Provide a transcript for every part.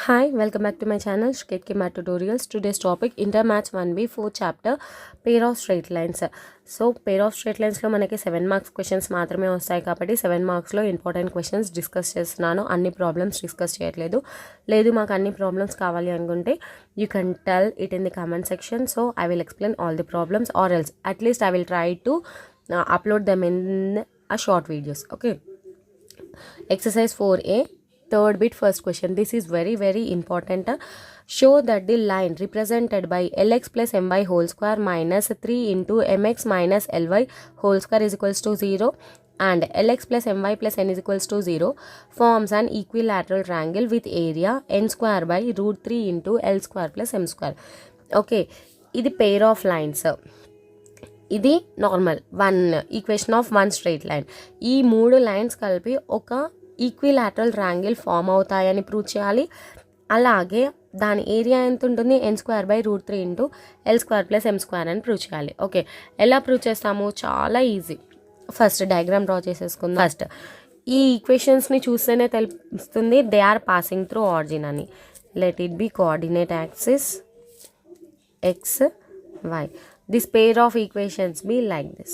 Hi, welcome back to my channel Shketki Math Tutorials. Today's topic Intermaths 1B 4th chapter pair of straight lines. So pair of straight lines లో మనకి 7 marks questions మాత్రమే వస్తాయి కాబట్టి 7 marks లో important questions discuss చేస్తున్నాను. అన్ని problems discuss చేయట్లేదు. లేదు మాకు అన్ని ప్రాబ్లమ్స్ కావాలి అనుకుంటే you can tell it in the comment section. So I will explain all the problems or else at least I will try to upload them in a short videos. Okay. Exercise 4A. Third bit, first question. This is very important. Show that the line represented by lx plus my whole square minus 3 into mx minus ly whole square is equals to 0 and lx plus my plus n is equals to 0 forms an equilateral triangle with area n square by root 3 into l square plus m square. Okay, ఇది pair of lines. ఇది normal one equation of one straight line. ఈ మూడు lines కలిపి ఒక equilateral triangle form అవుతాయని prove చేయాలి. అలాగే దాని ఏరియా ఎంత ఉంటుంది n²/√3 into l² plus m² అని ప్రూవ్ చేయాలి. ఓకే, ఎలా ప్రూవ్ చేస్తాము? చాలా ఈజీ. ఫస్ట్ డయాగ్రామ్ డ్రా చేసేసుకుందాం. ఫస్ట్ ఈ ఈక్వేషన్స్ని చూస్తేనే తెలుస్తుంది they are passing through origin అని. Let it be coordinate axis x y. This pair of equations be like this.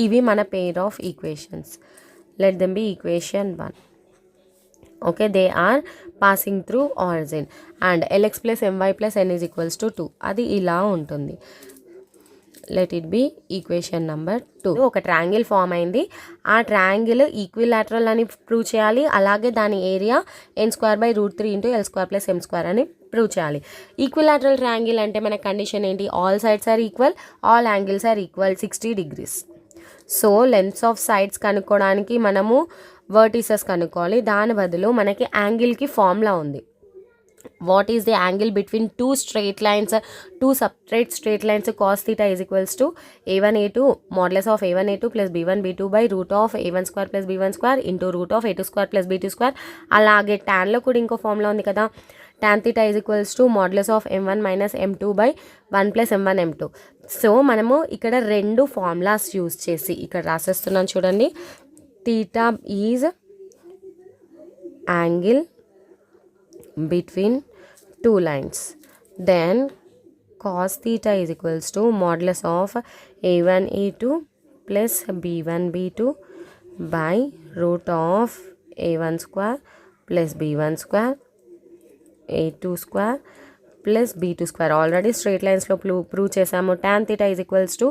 ఇవి మన pair of equations. Let them be equation 1. Okay, they are passing through origin and lx plus my plus n is equals to 2. అది ఇలా ఉంటుంది. Let it be equation number 2. ఒక triangle form అయింది. ఆ triangle equilateral అని prove చేయాలి. అలాగే దాని area n²/√3 into l² plus m² అని ప్రూవ్ చేయాలి. ఈక్విలాటరల్ ట్రయాంగిల్ అంటే మన కండిషన్ ఏంటి? All sides are equal, all angles are equal 60 degrees. So lengths of sides కనుక్కోవడానికి మనము వర్టిసెస్ కనుక్కోవాలి. దాని బదులు మనకి యాంగిల్కి ఫార్ములా ఉంది. What is the angle between two straight lines, two separate straight lines? Cos theta is equals to a1a2 modulus of a1a2 plus b1b2 by root of a1 square plus b1 square into root of a2 square plus b2 square. అలాగే tan లో కూడా ఇంకో formula ఉంది కదా, tan theta is equals to modulus of m1 minus m2 by 1 plus m1 m2. So మనము ఇక్కడ రెండు formulas use చేసి ఇక్కడ రాసేస్తున్నాను చూడండి. theta is angle between two lines, then cos theta is equals to modulus of a1 a2 plus b1 b2 by root of a1 square plus b1 square a2 square plus b2 square. Already straight లైన్స్లో prove చేసాము. tan theta is equals to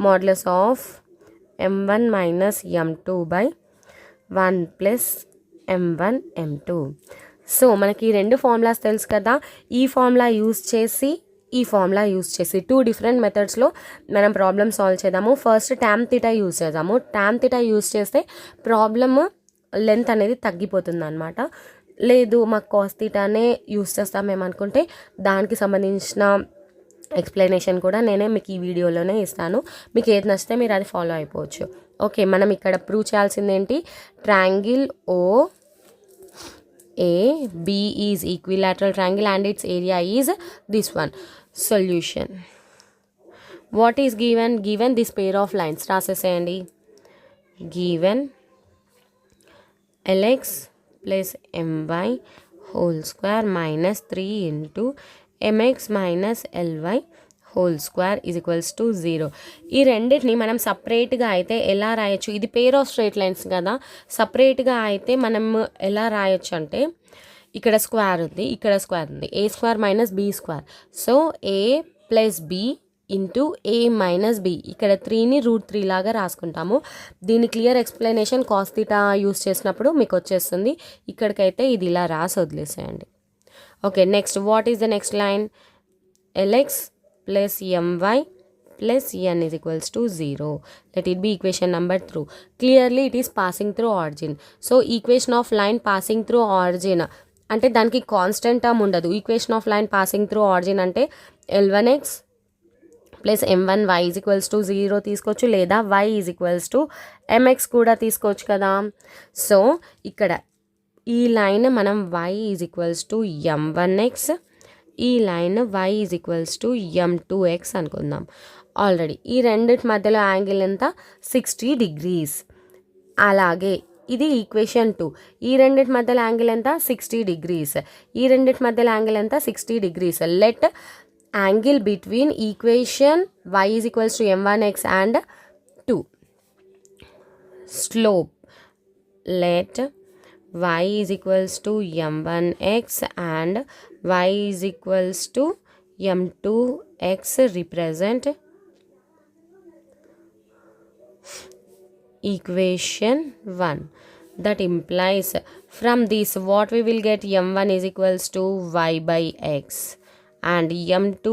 modulus of m1 minus m2 by 1 plus m1 m2. So మనకి రెండు formulas తెలుసు కదా. ఈ formula use చేసి two different మెథడ్స్లో మనం problem solve చేద్దాము. ఫస్ట్ tan theta యూజ్ చేద్దాము. tan theta యూజ్ చేస్తే ప్రాబ్లమ్ లెంత్ అనేది తగ్గిపోతుంది అనమాట. లేదు మాకు cos thetaనే యూజ్ చేస్తామేమనుకుంటే దానికి సంబంధించిన ఎక్స్ప్లెనేషన్ కూడా నేనే మీకు ఈ వీడియోలోనే ఇస్తాను. మీకు ఏది నచ్చితే మీరు అది ఫాలో అయిపోవచ్చు. ఓకే, మనం ఇక్కడ ప్రూవ్ చేయాల్సింది ఏంటి? Triangle OAB is equilateral triangle and its area is this one. Solution. What is given? Given this pair of lines. రాసేసేయండి. Given lx plus my whole square minus 3 into mx minus ly whole square is equals to 0. ఈ రెండింటిని మనం సపరేట్గా అయితే ఎలా రాయొచ్చు? ఇది pair of straight lines కదా. సపరేట్గా అయితే మనం ఎలా రాయొచ్చు అంటే ఇక్కడ స్క్వేర్ ఉంది, ఇక్కడ స్క్వేర్ ఉంది, a² minus b². So a plus b into a minus b. ఇక్కడ 3ని √3 లాగా రాసుకుంటాము. దీని clear explanation cos theta use చేసినప్పుడు మీకు వచ్చేస్తుంది. ఇక్కడికైతే ఇది ఇలా రాసి వదిలేసేయండి. Okay, next what is the next line? lx plus my plus n is equals to 0. Let it be equation number 2. Clearly it is passing through origin. So equation of line passing through origin అంటే దానికి constant term ఉండదు. Equation of line passing through origin అంటే l1x plus m1y is equals to 0 తీసుకోవచ్చు, లేదా y is equals to mx కూడా తీసుకోవచ్చు కదా. So ఇక్కడ ఈ లైన్ మనం y is equals to m1x, ఈ line y is equals to m2x అనుకుందాం. ఆల్రెడీ ఈ రెండిటి మధ్యలో యాంగిల్ ఎంత? 60 degrees. అలాగే ఇది ఈక్వేషన్ 2. ఈ రెండిటి మధ్యలో యాంగిల్ ఎంత 60 degrees. ఈ రెండిటి మధ్యలో యాంగిల్ ఎంత 60 degrees. Let angle between equation y is equals to m1x and 2. Slope, let y is equals to m1x and y is equals to m2x represent equation 1. That implies from this what we will get, m1 is equals to y by x and m2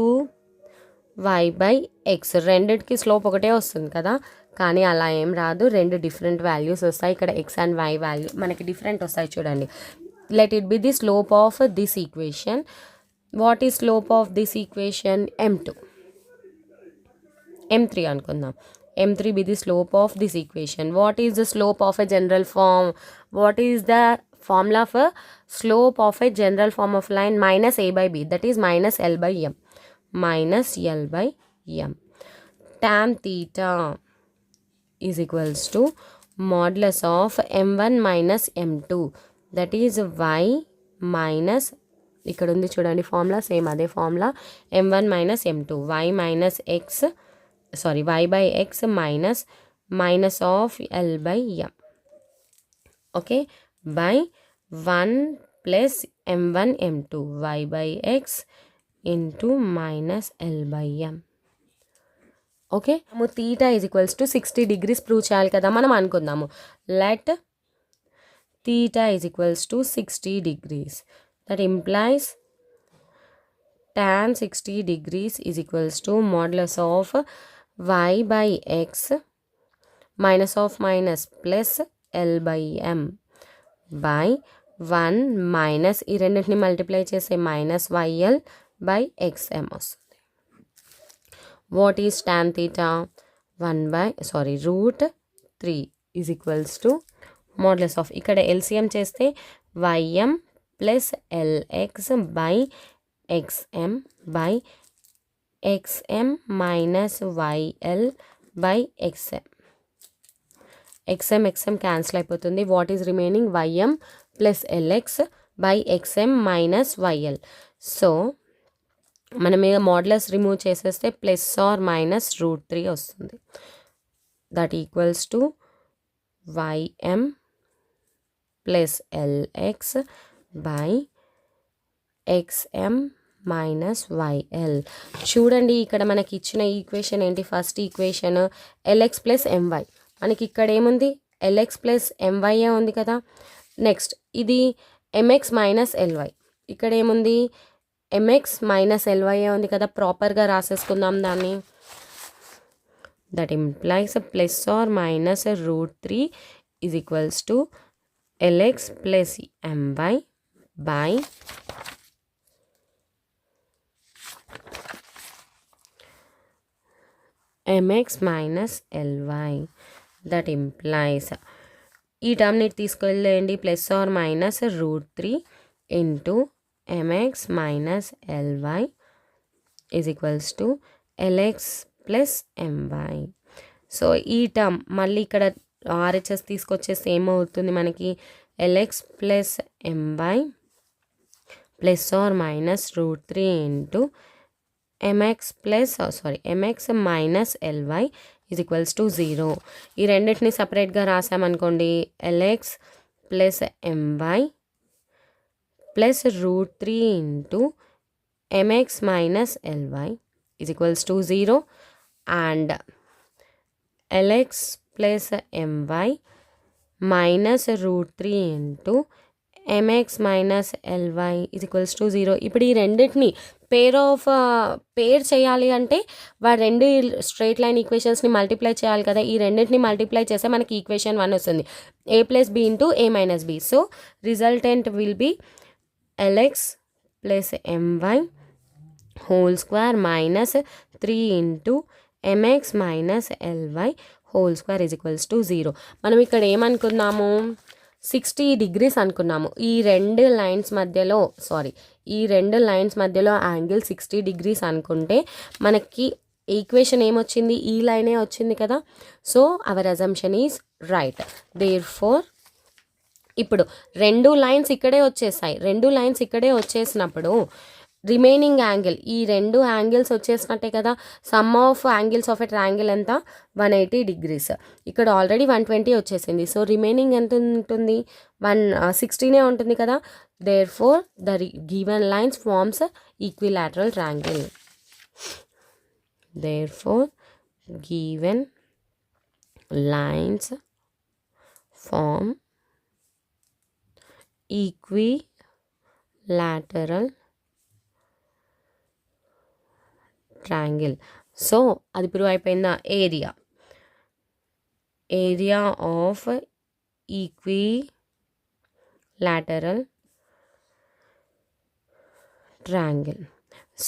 y by x. రెండిటికి slope ఒకటే వస్తుంది కదా, కానీ అలా ఏం రాదు, రెండు different values వస్తాయి. ఇక్కడ x అండ్ y వాల్యూ మనకి డిఫరెంట్ వస్తాయి చూడండి. Let it be the slope of this equation. What is slope of this equation? m2. m3 అనుకుందాం. m3 be the slope of this equation. What is the slope of a general form? What is the formula for slope of a general form of line? Minus a by b, that is minus l by m. Minus l by m. Tan theta is equals to modulus of m1 minus m2, that is y minus, ఇక్కడ ఉంది చూడండి formula, same అదే formula, m1 minus m2, y minus x, sorry, y by x minus of l by m. Okay, by 1 plus m1 m2 y by x into minus l by m. Okay, theta is equals to 60 degrees prove చేయాలి కదా మనం అనుకుందాము. let theta is equals to 60 degrees. That implies tan 60 degrees is equals to modulus of y by x minus of minus plus l by m by 1 minus ఈ రెండింటిని multiply చేసే minus yl by xm వస్తుంది. What is tan theta? root 3 is equals to modulus of, ఇక్కడ LCM చేస్తే ym plus lx by xm by xm minus yl by xm. xm cancel అయిపోతుంది. What is remaining? ym plus lx by xm minus yl. So మనం ఇక modulus remove చేసేస్తే plus or minus root 3 వస్తుంది. That equals to ym plus lx by xm minus yl. చూడండి ఇక్కడ మనకి ఇచ్చిన equation ఏంటి? First equation lx plus my. మనకి ఇక్కడ ఏముంది? lx ప్లస్ my ఉంది కదా. నెక్స్ట్ ఇది mx మైనస్ ly. ఇక్కడ ఏముంది? mx మైనస్ ly ఉంది కదా. ప్రాపర్గా రాసేసుకుందాం దాన్ని. That implies plus or minus root 3 is equals to lx plus my by mx minus ly. That implies ఈ టర్మ్ని తీసుకెళ్ళండి, plus or minus root 3 into mx minus ly is equals to lx plus my. So ఈ term మళ్ళీ ఇక్కడ RHS తీసుకొచ్చేస్తే ఏమవుతుంది మనకి? lx plus my plus or minus root 3 into mx minus ly is equals to 0. ఈ రెండింటిని సపరేట్గా రాసామనుకోండి, lx plus my plus root 3 into mx minus ly is equals to 0 and lx plus my minus root 3 into mx minus ly is equals to 0. ఇప్పుడు ఈ రెండింటిని పేర్ చేయాలి అంటే రెండు straight line ఈక్వేషన్స్ని multiply చేయాలి కదా. ఈ రెండింటిని మల్టిప్లై చేస్తే మనకి ఈక్వేషన్ 1 వస్తుంది, a plus b into a minus b. So resultant will be lx plus my whole square minus 3 into mx minus ly whole square is equals to 0. మనం ఇక్కడ ఏమనుకున్నాము? 60 degrees అనుకున్నాము. ఈ రెండు లైన్స్ మధ్యలో యాంగిల్ 60 degrees అనుకుంటే మనకి equation ఏమొచ్చింది? ఈ లైనే వచ్చింది కదా. So our assumption is right. Therefore ఇప్పుడు 2 లైన్స్ ఇక్కడే వచ్చేసాయి. 2 లైన్స్ ఇక్కడే వచ్చేసినప్పుడు రిమైనింగ్ యాంగిల్ ఈ 2 యాంగిల్స్ వచ్చేసినట్టే కదా. Some of angles of a triangle ఎంత 180 degrees. ఇక్కడ ఆల్రెడీ 120 వచ్చేసింది. సో రిమైనింగ్ ఎంత ఉంటుంది 160 ఉంటుంది కదా. Therefore the given lines forms equilateral triangle. Therefore given lines form equilateral triangle. So అది ప్రూవ్ అయిపోయిందా. Area of equilateral triangle.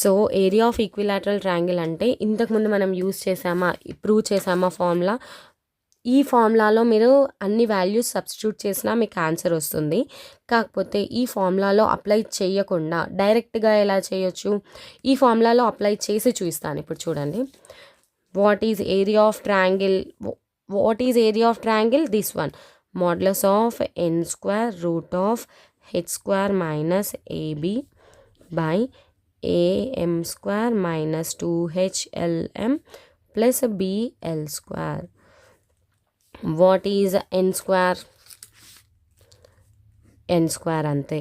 So area of equilateral triangle అంటే ఇంతకుముందు మనం యూజ్ చేసామా, ప్రూవ్ చేసామా ఫార్ములా. ఈ ఫార్ములాలో మీరు అన్ని వాల్యూస్ సబ్స్టిట్యూట్ చేసినా మీకు ఆన్సర్ వస్తుంది. కాకపోతే ఈ ఫార్ములాలో అప్లై చేయకుండా డైరెక్ట్గా ఎలా చేయొచ్చు, ఈ ఫార్ములాలో అప్లై చేసి చూపిస్తాను. ఇప్పుడు చూడండి. What is area of triangle, this one modulus of n square root of h square minus ab by am square minus 2hlm plus bl square. What is n square అంతే.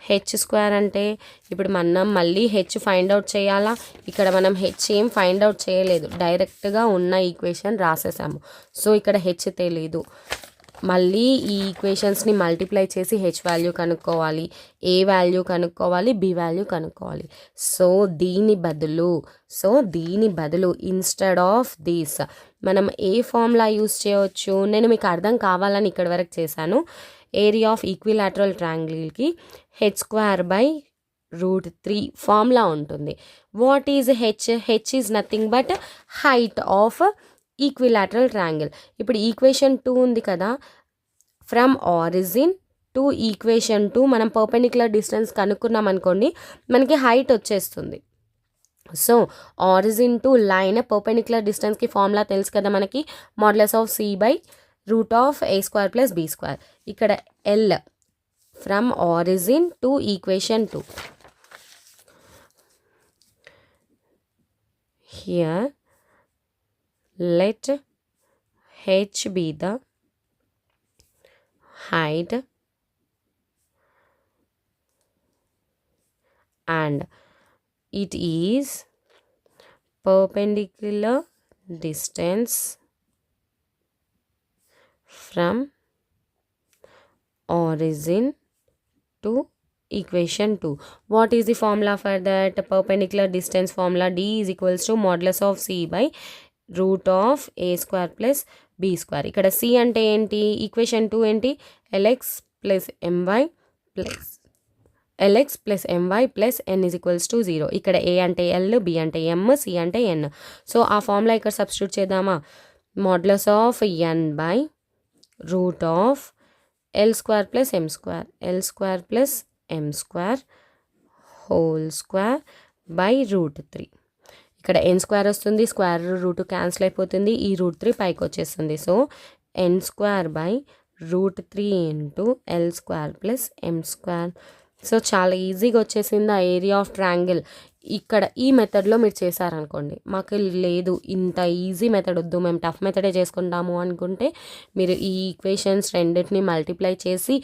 హెచ్ స్క్వేర్ అంటే ఇప్పుడు మనం మళ్ళీ H find out చేయాలా. ఇక్కడ మనం H ఏం find out చేయలేదు, డైరెక్ట్గా ఉన్న ఈక్వేషన్ రాసేసాము. సో ఇక్కడ హెచ్ తెలీదు. మళ్ళీ ఈ ఈక్వేషన్స్ని మల్టిప్లై చేసి హెచ్ వాల్యూ కనుక్కోవాలి, ఏ వాల్యూ కనుక్కోవాలి, బి వాల్యూ కనుక్కోవాలి. సో దీని బదులు ఇన్స్టెడ్ ఆఫ్ దీస్ మనం ఏ ఫార్ములా యూస్ చేయవచ్చు. నేను మీకు అర్థం కావాలని ఇక్కడి వరకు చేశాను. ఏరియా ఆఫ్ ఈక్విలాటరల్ ట్రయాంగిల్కి h square by √3 ఫార్ములా ఉంటుంది. What is H? H is nothing but height of equilateral triangle. ఇప్పుడు ఈక్వేషన్ 2 ఉంది కదా, ఫ్రమ్ ఆరిజిన్ టు ఈక్వేషన్ 2 మనం పర్పెండిక్యులర్ డిస్టెన్స్ కనుక్కున్నాం అనుకోండి, మనకి హైట్ వచ్చేస్తుంది. So origin to line perpendicular డిస్టెన్స్కి ఫార్ములా తెలుసు కదా మనకి, modulus of c by root of a square plus b square. ఇక్కడ l from origin to equation 2. Here let h be the height and it is perpendicular distance from origin to equation 2. What is the formula for that perpendicular distance formula? D is equals to modulus of c by route of a square plus b square. ఇక్కడ c అంటే ఏంటి, equation 2 ఏంటి, lx plus my plus n is equals to 0. ఇక్కడ a అంటే l, b అంటే m, c అంటే n. So ఆ formula ఇక్కడ సబ్స్టిట్యూట్ చేద్దామా. Modulus of n by root of l square plus m square, l square plus m square whole square by √3. ఇక్కడ n square వస్తుంది, square root cancel అయిపోతుంది, ఈ √3 పైకి వచ్చేస్తుంది. So n square by √3 into l square plus m square. So చాలా ఈజీగా వచ్చేసింది ఆ ఏరియా ఆఫ్ ట్రయాంగిల్. ఇక్కడ ఈ మెథడ్లో మీరు చేశారనుకోండి, మాకు లేదు ఇంత ఈజీ మెథడ్ వద్దు, మేము టఫ్ మెథడే చేసుకుంటాము అనుకుంటే మీరు ఈ ఈక్వేషన్స్ రెండింటిని మల్టిప్లై చేసి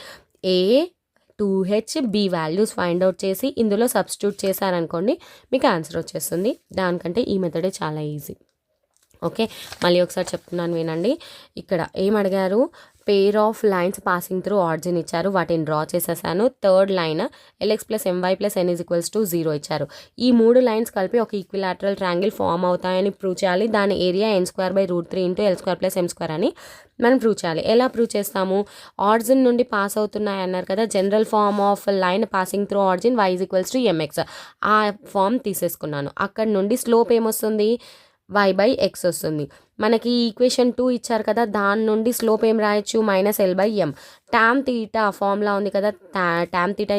a2h b values find out చేసి ఇందులో సబ్స్టిట్యూట్ చేశారనుకోండి, మీకు ఆన్సర్ వచ్చేస్తుంది. దానికంటే ఈ మెథడే చాలా ఈజీ. ఓకే, మళ్ళీ ఒకసారి చెప్తున్నాను వినండి. ఇక్కడ ఏమడిగారు, pair of lines passing through origin ఇచ్చారు, వాటిని డ్రా చేసేసాను. Third line lx plus my plus n is equals to 0 ఇచ్చారు. ఈ 3 లైన్స్ కలిపి ఒక ఈక్విలాటరల్ ట్రయాంగిల్ ఫామ్ అవుతాయని ప్రూవ్ చేయాలి. దాని area n square by √3 into l square plus m square అని మనం ప్రూవ్ చేయాలి. ఎలా ప్రూవ్ చేస్తాము, ఆరిజిన్ నుండి పాస్ అవుతున్నాయి అన్నారు కదా, general form of line passing through origin y is equals to mx, ఆ ఫామ్ తీసేసుకున్నాను. అక్కడ నుండి స్లోప్ ఏమొస్తుంది, y/x వస్తుంది. మనకి ఈక్వేషన్ 2 ఇచ్చారు కదా, దాని నుండి స్లోప్ ఏం రాయొచ్చు, -l/m. టాన్ తీటా ఫార్ములా ఉంది కదా, tan theta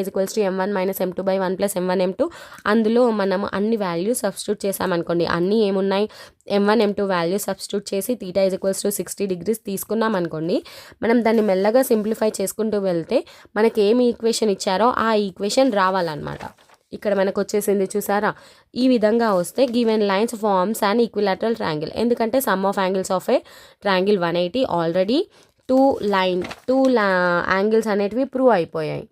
m1 - m2/1 + m1 m2. అందులో మనం అన్ని వాల్యూస్ సబ్స్టిట్యూట్ చేసామనుకోండి, అన్నీ ఏమున్నాయి, m1 m2 వాల్యూస్ సబ్స్టిట్యూట్ చేసి తీటా 60 degrees తీసుకున్నాం అనుకోండి, మనం దాన్ని మెల్లగా సింప్లిఫై చేసుకుంటూ వెళ్తే మనకి ఏమి ఈక్వేషన్ ఇచ్చారో ఆ ఈక్వేషన్ రావాలన్నమాట. ఇక్కడ మనకు వచ్చేసింది చూసారా, ఈ విధంగా వస్తే given lines forms and equilateral triangle. ఎందుకంటే sum of angles of a triangle 180 already two angles అనేటివి ప్రూవ్ అయిపోయాయి.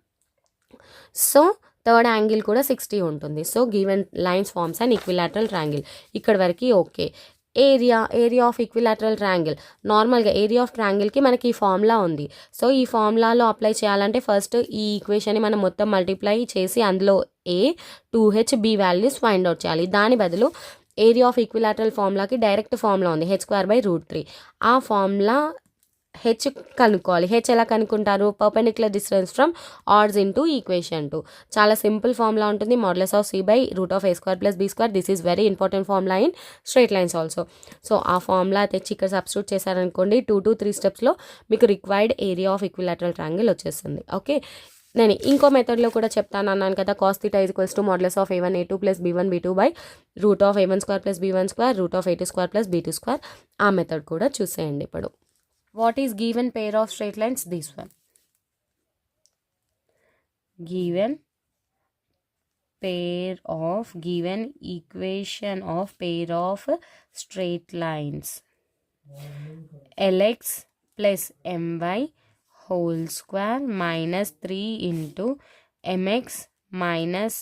సో థర్డ్ యాంగిల్ కూడా 60 ఉంటుంది. So given lines forms and equilateral triangle. ఇక్కడ వరకు okay. Area of equilateral triangle. నార్మల్గా area of ట్రయాంగిల్కి మనకి ఈ ఫార్ములా ఉంది. సో ఈ ఫార్ములాలో అప్లై చేయాలంటే ఫస్ట్ ఈ ఈక్వేషన్ని మనం మొత్తం మల్టిప్లై చేసి అందులో A 2h B values find out చేయాలి. దాని బదులు ఏరియా ఆఫ్ ఈక్విలాటరల్ ఫార్ములాకి డైరెక్ట్ ఫార్ములా ఉంది, h²/√3. ఆ ఫార్ములా హెచ్ కనుక్కోవాలి. హెచ్ ఎలా కనుక్కుంటారు, పర్పెండిక్యులర్ డిస్టెన్స్ ఫ్రమ్ ఆర్డ్స్ ఇంటూ ఈక్వేషన్ 2. చాలా సింపుల్ ఫార్ములా ఉంటుంది, |c/√(a²+b²). This is very important formula in straight lines also. So ఆ ఫార్ములా తెచ్చి ఇక్కడ సబ్స్టిట్యూట్ చేశారనుకోండి, 2 to 3 స్టెప్స్లో మీకు required area of equilateral triangle వచ్చేస్తుంది. ఓకే, నేను ఇంకో మెథడ్లో కూడా చెప్తాను అన్నాను కదా, cos θ = |a1a2 + b1b2/√a1² + b1² √a2² + b2². ఆ మెథడ్ కూడా చూసేయండి ఇప్పుడు. What is given pair of straight lines? This one. Given equation of pair of straight lines. Lx plus my whole square minus 3 into mx minus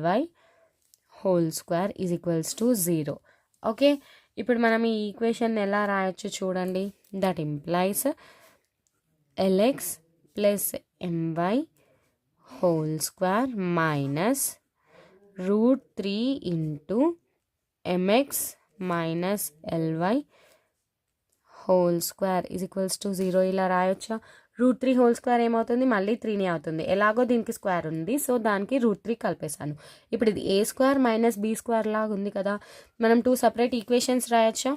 ly whole square is equals to 0. Okay, ఇప్పుడు మనం ఈ equation ఎలా రాయొచ్చు చూడండి. That implies Lx plus my whole square minus √3 into mx minus ly whole square is equals to 0. ఇలా రాయొచ్చా? √3 whole square ఏమవుతుంది, మళ్ళీ 3నే అవుతుంది. ఎలాగో దీనికి స్క్వేర్ ఉంది, సో దానికి √3 కలిపేశాను. ఇప్పుడు ఇది a² - b² లాగా ఉంది కదా, మనం 2 సపరేట్ ఈక్వేషన్స్ రాయొచ్చా.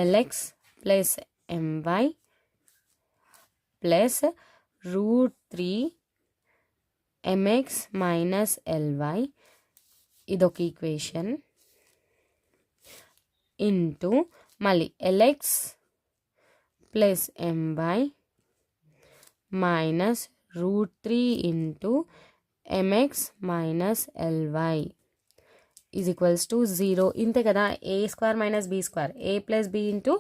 Lx plus my plus √3 mx minus ly ఇదొక ఈక్వేషన్ ఇంటూ మళ్ళీ Lx plus my minus √3 into mx minus ly is equals to 0. ఇంతే కదా, a² - b², a plus b into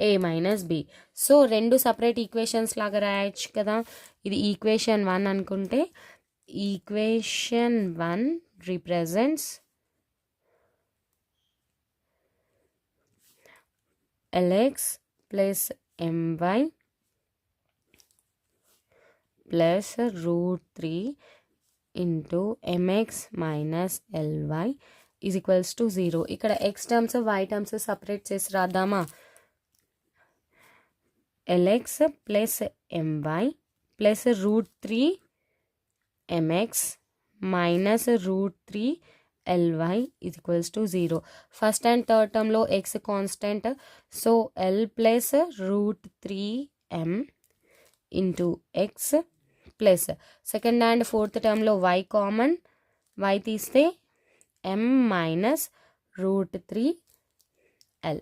a minus b. So రెండు separate equations లాగా రాయొచ్చు కదా. ఇది equation 1 అనుకుంటే equation 1 represents Lx plus my plus √3 into mx minus ly is equals to 0. ఇక్కడ x terms y terms separate చేసి రాద్దామా. Lx plus my plus √3 mx minus √3 ly is equals to 0. First and third టర్మ్లో x constant, so l plus √3m into x plus second and fourth టర్మ్లో y common, y తీస్తే m minus √3l.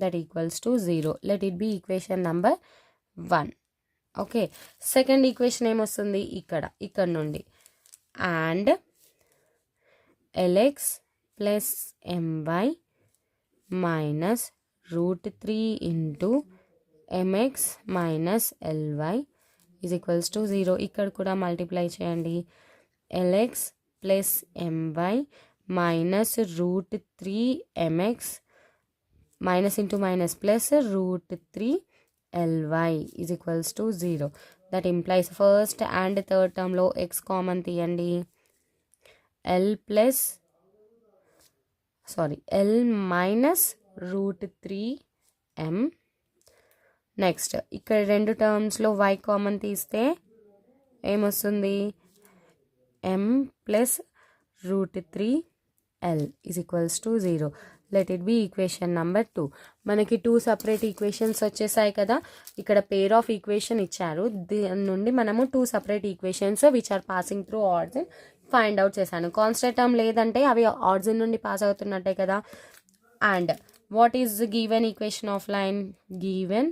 that equals to 0. Let it be equation number 1. Okay, second equation ఏమొస్తుంది, ఇక్కడ నుండి and Lx plus my minus √3 into mx minus ly is equals to 0. ఇక్కడ కూడా multiply చేయండి. Lx plus my minus √3 mx minus into minus plus √3 ly is equals to 0. That implies first and third term లో x common తీయండి. l minus √3m. Next ఇక్కడ రెండు టర్మ్స్లో y common తీస్తే ఏమొస్తుంది m plus √3l is equals to 0. Let it B equation number 2. మనకి 2 separate equations వచ్చేసాయి కదా. ఇక్కడ పేర్ ఆఫ్ ఈక్వేషన్ ఇచ్చారు, దీని నుండి మనము 2 separate equations which are passing through origin find out చేశాను. కాన్స్టెంట్ టర్మ్ లేదంటే అవి ఆర్జిన్ నుండి పాస్ అవుతున్నట్టే కదా. And what is given equation of line? Given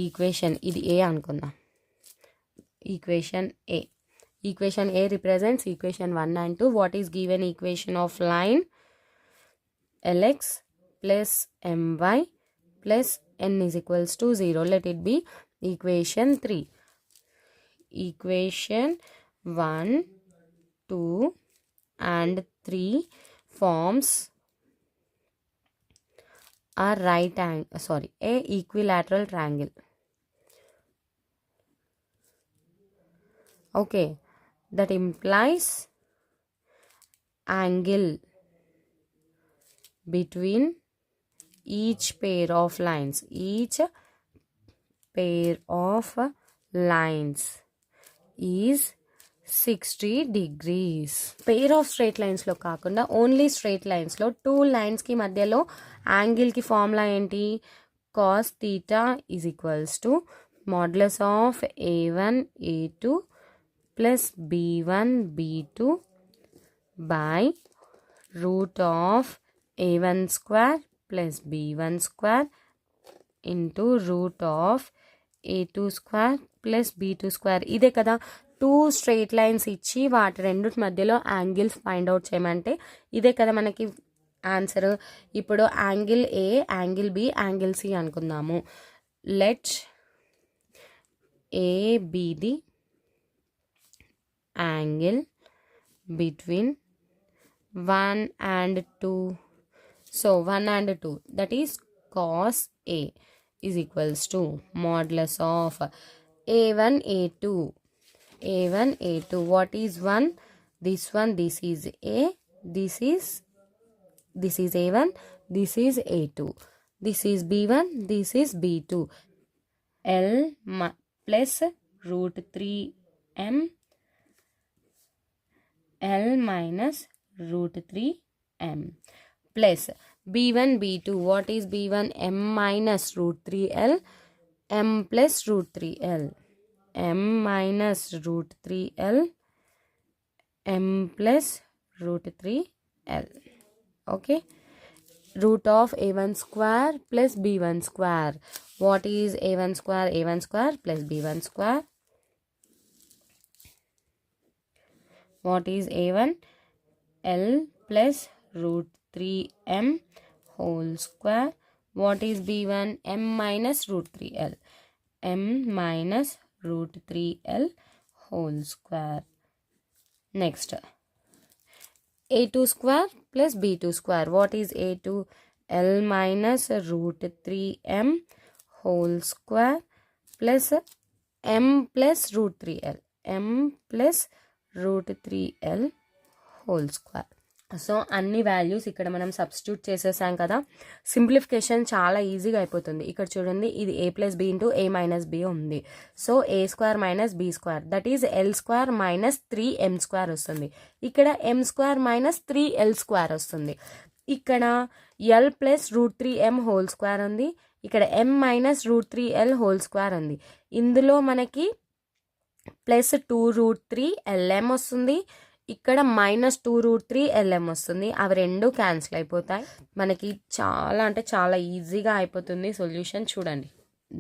equation ఇది ఏ అనుకుందాం. Equation A. Equation A represents equation 1 and 2. What is given equation of line? Lx plus my plus n is equals to 0. Let it be equation 3. Equation 1, 2 and 3 forms a equilateral triangle. Okay. That implies angle between each pair of lines. Each pair of lines is 60 degrees. Pair of straight lines లో కాకుండా only straight లైన్స్లో 2 లైన్స్కి మధ్యలో యాంగిల్కి formula ఏంటి? cos theta is equals to modulus of a1 a2 plus b1 b2 by root of a1 square plus b1 square into root of a2 square plus b2 square. ఇదే కదా 2 straight lines ఇచ్చి వాటి రెండిటి మధ్యలో angles find out చేయమంటే ఇదే కదా మనకి ఆన్సర్. ఇప్పుడు angle A, angle B, angle C అనుకుందాము. Let A be the angle between 1 and 2. So 1 and 2, that is cos A is equals to modulus of a1 a2. a1 a2, what is 1? This one, this is a, this is a1, this is a2, this is b1, this is b2. L plus √3m L minus √3m plus b1 b2. What is b1? m minus √3l, m plus √3l, m minus √3l, m plus √3l. Okay. Root of a1 square plus b1 square. What is a1 square? a1 square plus b1 square. What is a1? L plus √3m whole square. What is b1? m minus √3l, m minus √3l whole square. Next, a2 square plus b2 square. What is a2? L minus √3m whole square plus m plus √3l, m plus √3l whole square. So అన్ని values ఇక్కడ మనం substitute చేసేసాం కదా. Simplification చాలా ఈజీగా అయిపోతుంది. ఇక్కడ చూడండి, ఇది a plus B into a minus B ఉంది. So a square minus B square, that is L square minus 3m square వస్తుంది. ఇక్కడ m square minus 3l square వస్తుంది. ఇక్కడ L plus √3m whole square ఉంది. ఇక్కడ m minus √3l whole square ఉంది. ఇందులో మనకి ప్లస్ 2√3lm వస్తుంది. ఇక్కడ మైనస్ 2√3lm వస్తుంది. అవి రెండు క్యాన్సిల్ అయిపోతాయి. మనకి చాలా అంటే చాలా ఈజీగా అయిపోతుంది సొల్యూషన్. చూడండి,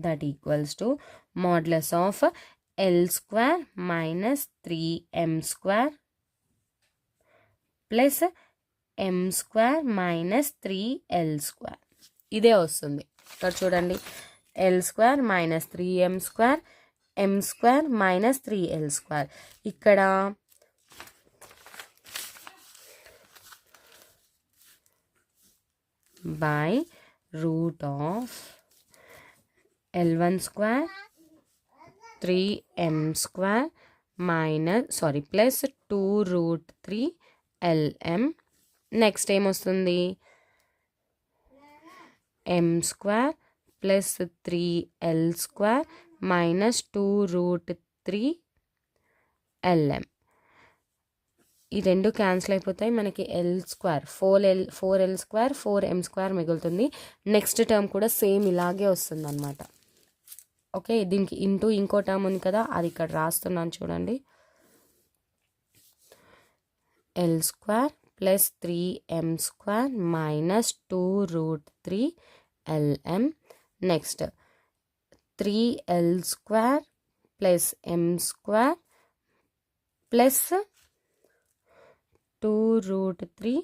that equals to modulus of L square minus 3m square plus m square minus 3l square. ఇదే వస్తుంది. ఇక్కడ చూడండి, L square minus 3m square, m square minus 3l square. ఇక్కడ by root of L1 square 3m square minus plus 2√3lm. Next ఏమొస్తుంది? m square plus 3l square minus 2√3 3 lm. ఈ రెండు cancel అయిపోతాయి, మనకి L square 4l square 4m square మిగులుతుంది. Next term కూడా same ఇలాగే వస్తుంది అనమాట. ఓకే, దీనికి ఇంటూ ఇంకో టర్మ్ ఉంది కదా, అది ఇక్కడ రాస్తున్నాను చూడండి. L square plus 3m square minus 2√3 lm. Next 3l square plus m square plus 2√3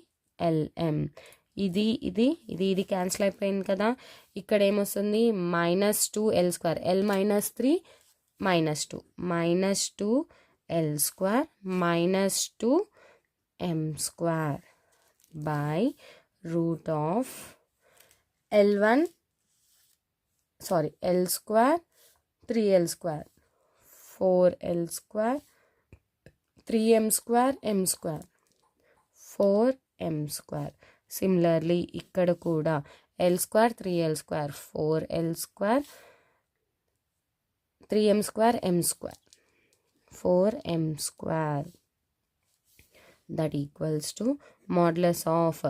lm. ఇది క్యాన్సిల్ అయిపోయింది కదా. ఇక్కడ ఏమొస్తుంది, -2l square, l - 3 -2 -2l square -2m square by root of l square 3l square 4l square 3m square m square 4m square. Similarly ఇక్కడ కూడా l square 3l square 4l square 3m square m square 4m square that equals to modulus of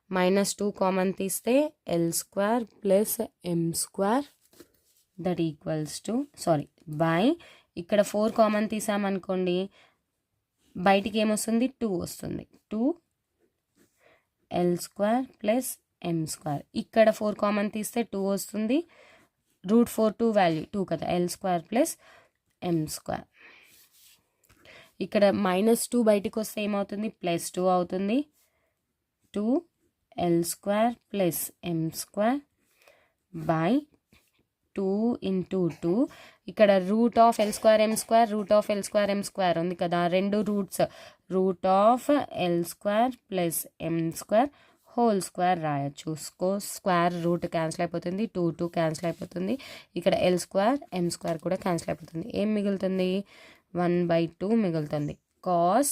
-2 common తీస్తే l square plus m square that equals to buy ఇక్కడ 4 common తీసామనుకోండి, బయటికి ఏమొస్తుంది 2 వస్తుంది. 2l square plus m square. ఇక్కడ 4 common తీస్తే 2 వస్తుంది. √4 2 value 2 కదా, l square plus m square. ఇక్కడ -2 బయటికి వస్తే ఏమవుతుంది, +2 అవుతుంది. 2l square plus m square by 2 × 2. ఇక్కడ root of l square m square root of l square m square ఉంది కదా, రెండు roots root of l square plus m square whole square రాయొచ్చు. స్క్వేర్ రూట్ క్యాన్సిల్ అయిపోతుంది, 2 cancel అయిపోతుంది. ఇక్కడ l square m square కూడా cancel అయిపోతుంది. ఏం మిగులుతుంది, 1/2 మిగులుతుంది. Cos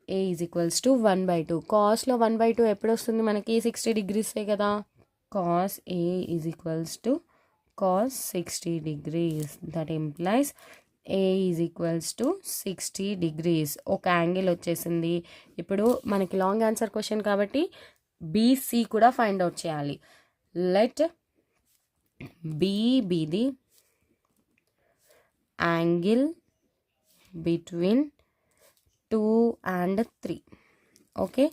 a = 1/2. కాస్లో 1/2 ఎప్పుడు వస్తుంది మనకి, 60 డిగ్రీసే కదా. Cos a = cos 60 degrees. That implies a = 60 degrees. ఒక యాంగిల్ వచ్చేసింది. ఇప్పుడు మనకి లాంగ్ ఆన్సర్ క్వశ్చన్ కాబట్టి BC కూడా ఫైండ్ అవుట్ చేయాలి. Let B be the angle between 2 and 3. Okay,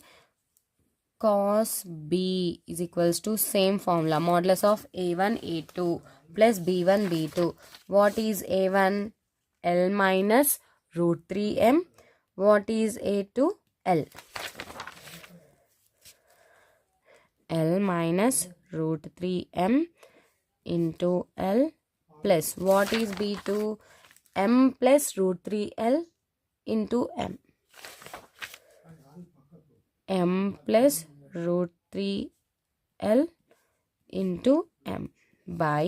cos B = same formula, modulus of A1 A2 plus B1 B2. What is A1? L minus √3m. What is A2? L. L minus √3m into L plus what is B2? M plus √3L into M. M plus √3L into M by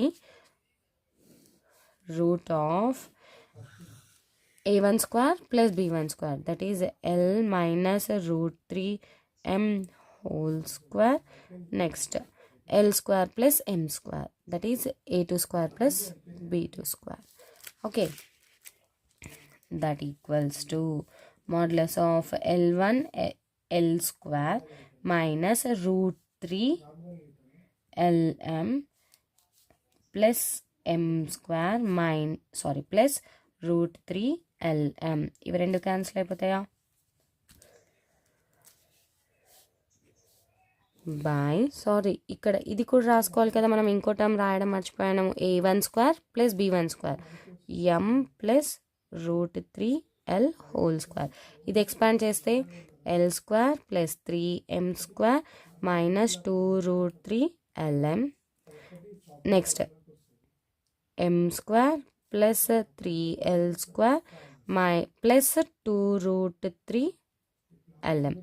root of A1 square plus B1 square, that is L minus √3m whole square. Next L square plus M square, that is A2 square plus B2 square. Okay, that equals to modulus of L1 L square minus √3 LM plus M square plus √3 LM. ఇవి రెండు cancel అయిపోతాయా, by ఇక్కడ ఇది కూడా రాసుకోవాలి కదా మనం, ఇంకో term రాయడం మర్చిపోయాము. A1 square plus B1 square M plus √3L whole square. ఇది ఎక్స్పాండ్ చేస్తే L square plus 3m square minus 2√3LM. Next m square plus 3l square plus 2√3LM.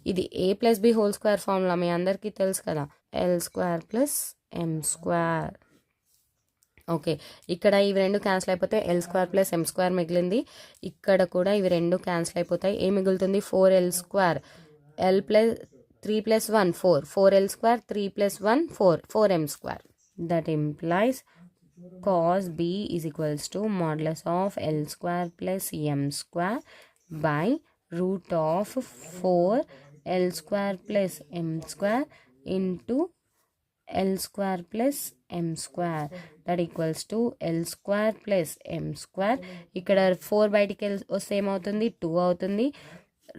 ఇది a plus b whole square formula మీ అందరికీ తెలుసు కదా, l square plus m square. Okay, ఇక్కడ ఇవి రెండు క్యాన్సిల్ అయిపోతే L square plus M square మిగిలింది. ఇక్కడ కూడా ఇవి రెండు క్యాన్సిల్ అయిపోతాయి. ఏం మిగులుతుంది, 4L square, L plus 3 + 1 4, 4L square 3 + 1 4, 4M square. That implies cos b is equals to modulus of L square plus m square by root of 4 L square plus m square into L square plus m square, that equals to L square plus m square. ఇక్కడ 4 బయటికి వస్తే ఏమవుతుంది, 2 అవుతుంది.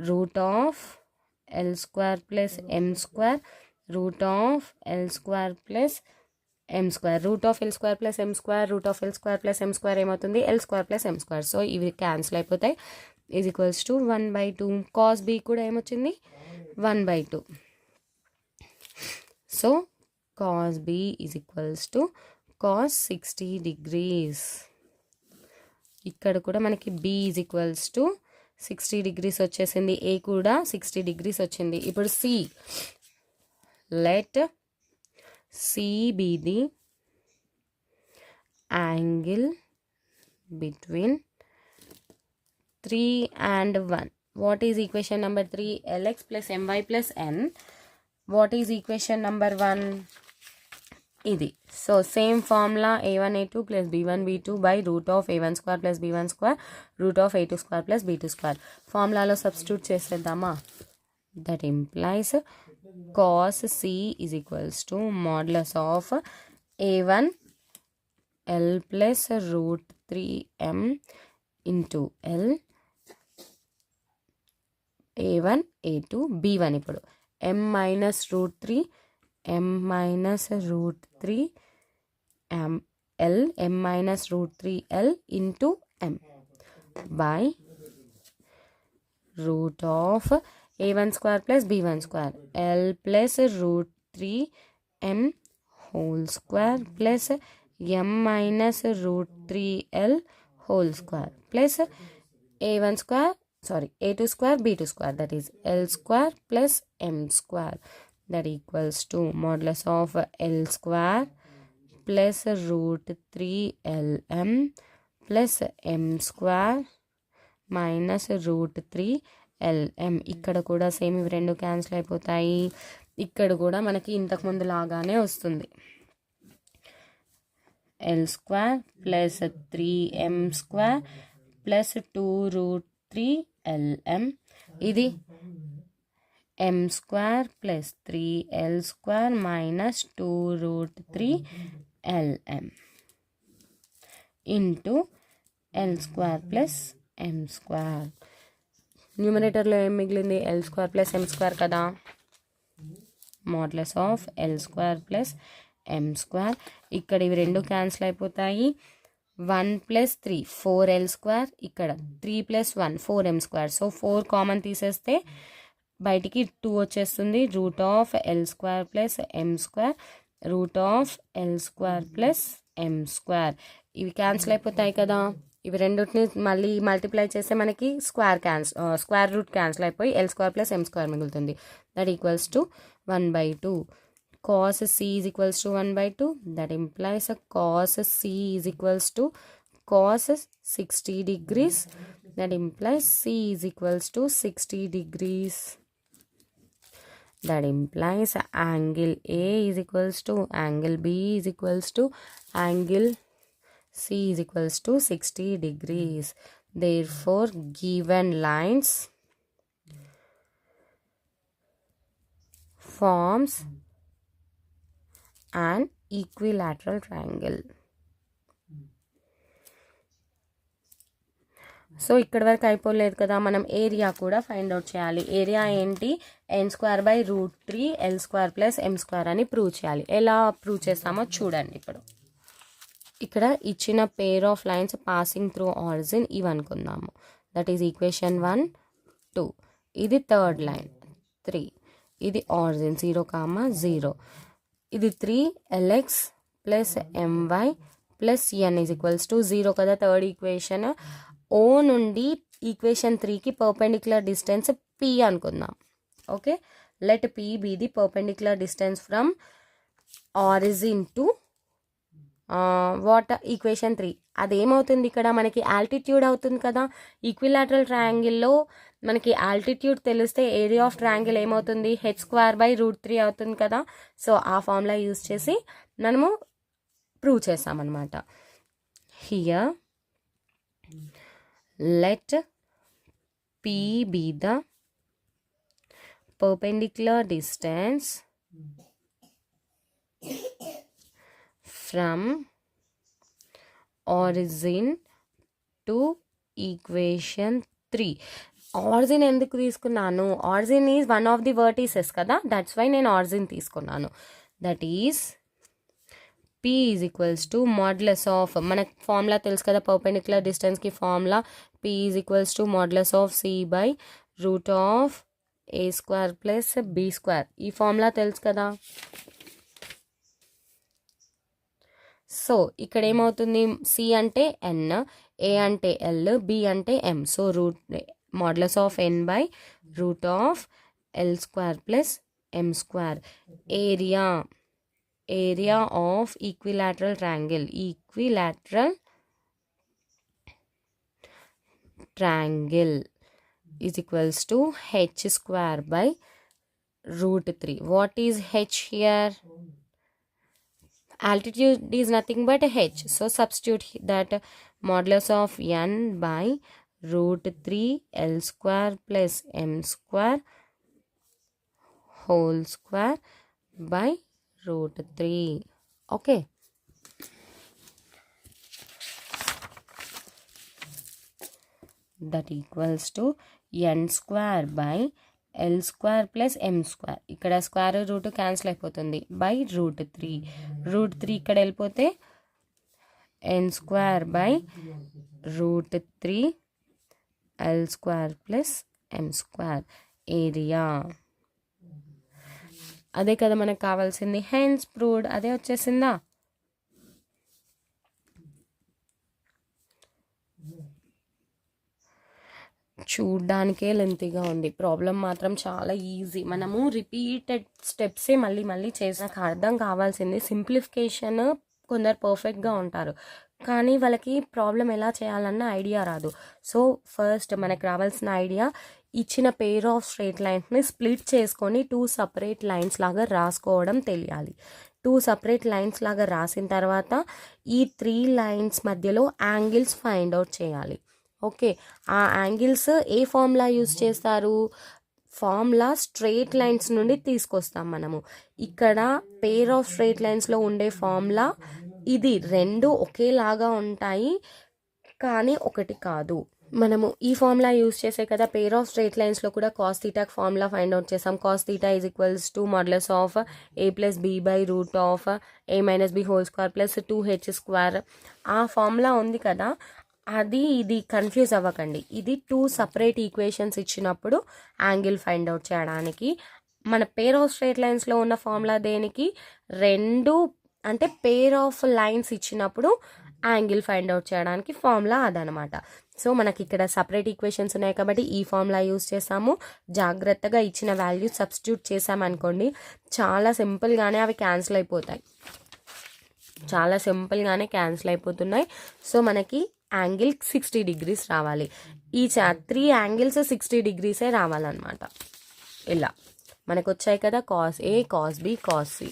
Root of L square plus m square, root of L square plus m square, root of L square plus m square, root of L square plus m square ఏమవుతుంది, L square plus m square. So ఇవి cancel అయిపోతాయి. Is equals to 1/2. Cos b కూడా ఏమొచ్చింది, 1/2. So cos b is equals to cos 60 degrees. ఇక్కడ కూడా మనకి b is equals to 60 degrees వచ్చేసింది, a కూడా 60 degrees వచ్చింది. ఇప్పుడు c, let c be the angle between 3 and 1. What is equation number 3? lx plus my plus n. What is equation number 1? ఇది. So same formula a1 a2 plus b1 b2 by root of a1 square plus b1 square root of a2 square plus b2 square. ఫార్ములాలో substitute చేసేద్దామా? That implies cos c is equals to modulus of a1 l plus root 3m into l a1 a2 b1. ఇప్పుడు m minus root 3 m minus root 3 m l m minus root 3 l into m by root of a1 square plus b1 square l plus root 3 m whole square plus m minus root 3 l whole square plus a1 square a2 square b2 square, that is l square plus m square, that equals to modulus of l square plus root 3lm plus m square minus root 3lm. ఇక్కడ కూడా same ఇవి రెండు cancel అయిపోతాయి. ఇక్కడ కూడా మనకి ఇంతకుముందు లాగానే వస్తుంది. l square plus 3m square plus 2 root 3lm. ఇది m square plus 3l square minus 2 root 3lm into l square plus m square. న్యూమరేటర్లో ఏం మిగిలింది, l square plus m square కదా. modulus of l square plus m square. ఇక్కడ ఇవి రెండు cancel అయిపోతాయి. 1 plus 3 4l square, ఇక్కడ 3 plus 1 4m square. So 4 common తీసేస్తే బయటికి 2 వచ్చేస్తుంది. Root of L square plus M square root of L square plus M square. ఇవి క్యాన్సిల్ అయిపోతాయి కదా. ఇవి రెండింటిని మళ్ళీ మల్టిప్లై చేస్తే మనకి స్క్వేర్ రూట్ క్యాన్సిల్ అయిపోయి L square plus M square మిగులుతుంది. That equals to 1/2. cos c is equals to 1/2. that implies a cos c is equals to cos 60 degrees. that implies c is equals to 60 degrees. that implies angle A is equals to angle B is equals to angle C is equals to 60 degrees. Therefore, given lines forms an equilateral triangle. So ఇక్కడ వరకు అయిపోలేదు కదా, మనం area కూడా find out చేయాలి. Area ఏంటి, n²/√3 l² plus m² అని prove చేయాలి. ఎలా ప్రూవ్ చేస్తామో చూడండి. ఇప్పుడు ఇక్కడ ఇచ్చిన పేర్ of lines passing through origin ఇవి అనుకుందాము. That is equation 1 2. ఇది థర్డ్ లైన్ 3. ఇది ఆరిజిన్ 0, 0. ఇది 3 lx plus my plus n is equals to 0 కదా. థర్డ్ ఈక్వేషన్ O నుండి ఈక్వేషన్ 3కి పర్పెండిక్యులర్ డిస్టెన్స్ p అనుకుందాం. Okay, let p be the perpendicular distance from origin to equation 3. అదేమవుతుంది, ఇక్కడ మనకి altitude అవుతుంది కదా. ఈక్విలాటరల్ ట్రయాంగిల్లో మనకి ఆల్టిట్యూడ్ తెలిస్తే ఏరియా ఆఫ్ ట్రయాంగిల్ ఏమవుతుంది, h² /√3 అవుతుంది కదా. సో ఆ ఫార్ములా యూజ్ చేసి మనము ప్రూవ్ చేసామన్నమాట. Here let P be the perpendicular distance from origin to equation 3. Origin ఎందుకు తీసుకున్నాను? Origin is one of the vertices కదా, దట్స్ వై నేను ఆరిజిన్ తీసుకున్నాను. That is P is equals to modulus of, మనకు formula తెలుసు కదా perpendicular డిస్టెన్స్కి formula, P is equals to modulus of C by root of A square plus B square. ఈ formula తెలుసు కదా. సో ఇక్కడ ఏమవుతుంది, C అంటే N, A అంటే L, B అంటే M. So root modulus of N by root of L square plus M square. Area of equilateral triangle is equals to h square by root 3. What is h here? Altitude is nothing but h. So substitute that modulus of n by root 3 L square plus M square whole square by root 3. Okay. That equals to n square by L square plus M square. ఇక్కడ square root cancel అయిపోతుంది by root 3. Route 3 ఇక్కడ వెళ్ళిపోతే n square by root 3 L square plus M square. Area అదే కదా మనకు కావాల్సింది, hence proved. అదే వచ్చేసిందా. చూడ్డానికే లెంతీగా ఉంది, ప్రాబ్లం మాత్రం చాలా ఈజీ. మనము రిపీటెడ్ స్టెప్సే మళ్ళీ మళ్ళీ చేసాక అర్థం కావాల్సింది సింప్లిఫికేషన్. కొందరు పర్ఫెక్ట్గా ఉంటారు కానీ వాళ్ళకి ప్రాబ్లం ఎలా చేయాలన్న ఐడియా రాదు. సో ఫస్ట్ మనకు రావాల్సిన ఐడియా, ఇచ్చిన పెయిర్ ఆఫ్ స్ట్రైట్ లైన్స్ని స్ప్లిట్ చేసుకొని 2 సపరేట్ లైన్స్ లాగా రాసుకోవడం తెలియాలి. 2 సపరేట్ లైన్స్ లాగా రాసిన తర్వాత ఈ 3 లైన్స్ మధ్యలో యాంగిల్స్ ఫైండ్ అవుట్ చేయాలి. ఓకే, ఆ యాంగిల్స్ ఏ ఫార్ములా యూజ్ చేస్తారు? ఫార్ములా స్ట్రైట్ లైన్స్ నుండి తీసుకొస్తాం మనము. ఇక్కడ పెయిర్ ఆఫ్ స్ట్రైట్ లైన్స్లో ఉండే ఫార్ములా ఇది, 2 ఒకేలాగా ఉంటాయి కానీ ఒకటి కాదు. మనము ఈ ఫార్ములా యూజ్ చేసే కదా పెయిర్ ఆఫ్ స్ట్రైట్ లైన్స్లో కూడా కాస్ థీటాకి ఫార్ములా ఫైండ్ అవుట్ చేసాం. Cos theta is equals to modulus of A plus B by root of A minus B whole square plus 2h square. ఆ ఫార్ములా ఉంది కదా, ఇది confuse అవ్వకండి. ఇది 2 సపరేట్ ఈక్వేషన్స్ ఇచ్చినప్పుడు యాంగిల్ ఫైండ్ అవుట్ చేయడానికి. మన పెయిర్ ఆఫ్ స్ట్రైట్ లైన్స్లో ఉన్న ఫార్ములా దేనికి? 2 అంటే పెయిర్ ఆఫ్ లైన్స్ ఇచ్చినప్పుడు యాంగిల్ ఫైండ్ అవుట్ చేయడానికి ఫార్ములా అదనమాట. సో మనకి ఇక్కడ సపరేట్ ఈక్వేషన్స్ ఉన్నాయి కాబట్టి ఈ ఫార్ములా యూజ్ చేసాము. జాగ్రత్తగా ఇచ్చిన వాల్యూ సబ్స్టిట్యూట్ చేసామనుకోండి, చాలా సింపుల్గానే అవి క్యాన్సిల్ అయిపోతాయి. చాలా సింపుల్గానే క్యాన్సిల్ అయిపోతున్నాయి. సో మనకి యాంగిల్ 60 degrees రావాలి. ఈ 3 యాంగిల్స్ 60 degrees రావాలన్నమాట. ఇలా మనకు వచ్చాయి కదా, cos A, cos B, cos C.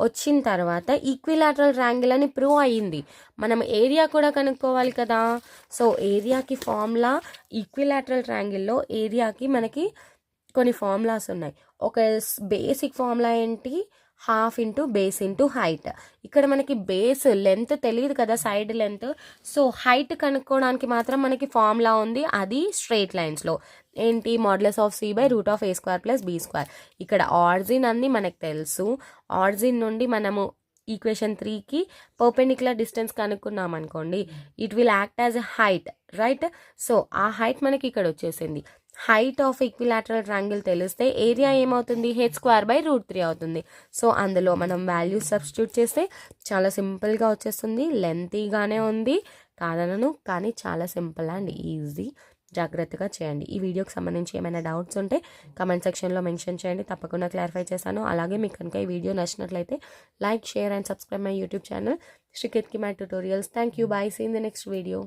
వచ్చిన తర్వాత ఈక్విలాటరల్ ట్రయాంగిల్ అని ప్రూవ్ అయ్యింది. మనం ఏరియా కూడా కనుక్కోవాలి కదా. సో ఏరియాకి ఫార్ములా, ఈక్విలాటరల్ ట్రయాంగిల్లో ఏరియాకి మనకి కొన్ని ఫార్ములాస్ ఉన్నాయి. ఒక బేసిక్ ఫార్ములా ఏంటి? Half into base into height. ఇక్కడ మనకి బేస్ లెంత్ తెలియదు కదా, సైడ్ లెంత్. సో హైట్ కనుక్కోవడానికి మాత్రం మనకి ఫార్ములా ఉంది, అది స్ట్రైట్ లైన్స్లో ఏంటి? Modulus of C by root of A square plus B square. ఇక్కడ ఆరిజిన్ అన్ని మనకు తెలుసు. ఆరిజిన్ నుండి మనము ఈక్వేషన్ 3కి పర్పెండిక్యులర్ డిస్టెన్స్ కనుక్కున్నాం అనుకోండి, it will act as a height, right? So ఆ హైట్ మనకి ఇక్కడ వచ్చేసింది. హైట్ ఆఫ్ ఈక్విలాటరల్ ట్రయాంగిల్ తెలిస్తే ఏరియా ఏమవుతుంది? h స్క్వేర్ బై రూట్ 3 అవుతుంది. సో అందులో మనం వాల్యూ సబ్స్టిట్యూట్ చేస్తే చాలా సింపుల్గా వచ్చేస్తుంది. లెంతీగానే ఉంది కాదనను, కానీ చాలా సింపుల్ అండ్ ఈజీ. జాగ్రత్తగా చేయండి. ఈ వీడియోకి సంబంధించి ఏమైనా డౌట్స్ ఉంటే కమెంట్ సెక్షన్లో మెన్షన్ చేయండి, తప్పకుండా క్లారిఫై చేస్తాను. అలాగే మీకు కనుక ఈ వీడియో నచ్చినట్లయితే like, share and subscribe my YouTube channel శ్రీకేత్కి my tutorials. Thank you. Bye. See in the next video.